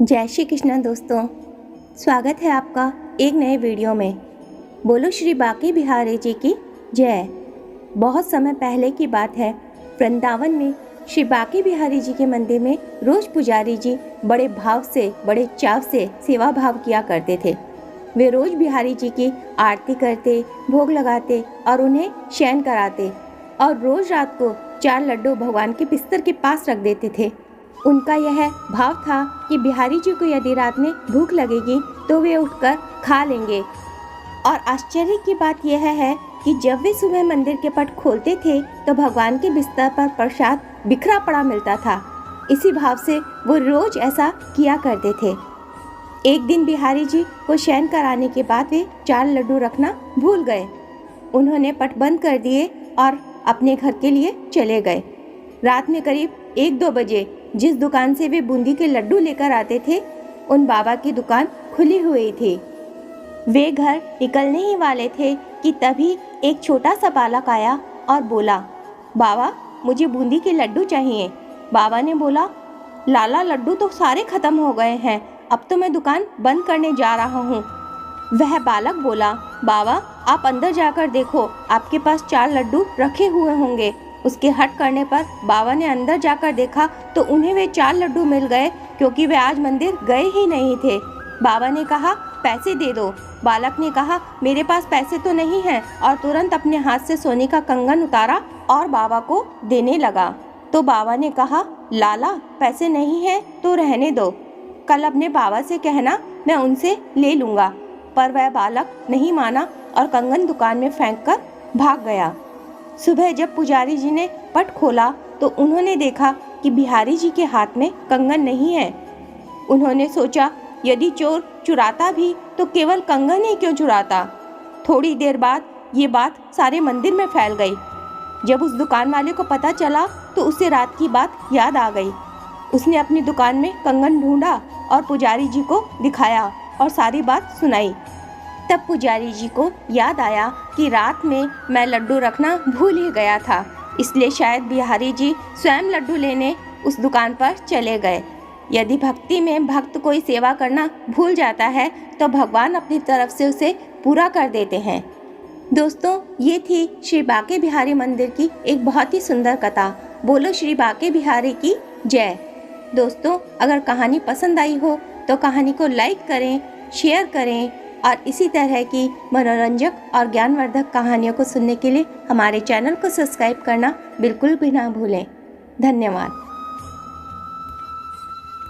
जय श्री कृष्ण दोस्तों, स्वागत है आपका एक नए वीडियो में। बोलो श्री बांके बिहारी जी की जय। बहुत समय पहले की बात है, वृंदावन में श्री बांके बिहारी जी के मंदिर में रोज पुजारी जी बड़े भाव से, बड़े चाव से सेवा भाव किया करते थे। वे रोज बिहारी जी की आरती करते, भोग लगाते और उन्हें शयन कराते और रोज रात को 4 लड्डू भगवान के बिस्तर के पास रख देते थे। उनका यह भाव था कि बिहारी जी को यदि रात में भूख लगेगी तो वे उठकर खा लेंगे। और आश्चर्य की बात यह है कि जब वे सुबह मंदिर के पट खोलते थे तो भगवान के बिस्तर पर प्रसाद बिखरा पड़ा मिलता था। इसी भाव से वो रोज ऐसा किया करते थे। एक दिन बिहारी जी को शयन कराने के बाद वे 4 लड्डू रखना भूल गए। उन्होंने पट बंद कर दिए और अपने घर के लिए चले गए। रात में करीब 1-2 बजे जिस दुकान से वे बूंदी के लड्डू लेकर आते थे, उन बाबा की दुकान खुली हुई थी। वे घर निकलने ही वाले थे कि तभी एक छोटा सा बालक आया और बोला, बाबा मुझे बूंदी के लड्डू चाहिए। बाबा ने बोला, लाला लड्डू तो सारे खत्म हो गए हैं, अब तो मैं दुकान बंद करने जा रहा हूँ। वह बालक बोला, बाबा आप अंदर जाकर देखो, आपके पास 4 लड्डू रखे हुए होंगे। उसके हट करने पर बाबा ने अंदर जाकर देखा तो उन्हें वे 4 लड्डू मिल गए, क्योंकि वे आज मंदिर गए ही नहीं थे। बाबा ने कहा, पैसे दे दो। बालक ने कहा, मेरे पास पैसे तो नहीं हैं, और तुरंत अपने हाथ से सोने का कंगन उतारा और बाबा को देने लगा। तो बाबा ने कहा, लाला पैसे नहीं हैं तो रहने दो, कल अपने बाबा से कहना मैं उनसे ले लूँगा। पर वह बालक नहीं माना और कंगन दुकान में फेंक कर भाग गया। सुबह जब पुजारी जी ने पट खोला तो उन्होंने देखा कि बिहारी जी के हाथ में कंगन नहीं है। उन्होंने सोचा, यदि चोर चुराता भी तो केवल कंगन ही क्यों चुराता। थोड़ी देर बाद ये बात सारे मंदिर में फैल गई। जब उस दुकान वाले को पता चला तो उसे रात की बात याद आ गई। उसने अपनी दुकान में कंगन ढूंढा और पुजारी जी को दिखाया और सारी बात सुनाई। तब पुजारी जी को याद आया कि रात में मैं लड्डू रखना भूल ही गया था, इसलिए शायद बिहारी जी स्वयं लड्डू लेने उस दुकान पर चले गए। यदि भक्ति में भक्त कोई सेवा करना भूल जाता है तो भगवान अपनी तरफ से उसे पूरा कर देते हैं। दोस्तों, ये थी श्री बांके बिहारी मंदिर की एक बहुत ही सुंदर कथा। बोलो श्री बांके बिहारी की जय। दोस्तों, अगर कहानी पसंद आई हो तो कहानी को लाइक करें, शेयर करें और इसी तरह की मनोरंजक और ज्ञानवर्धक कहानियों को सुनने के लिए हमारे चैनल को सब्सक्राइब करना बिल्कुल भी ना भूलें। धन्यवाद।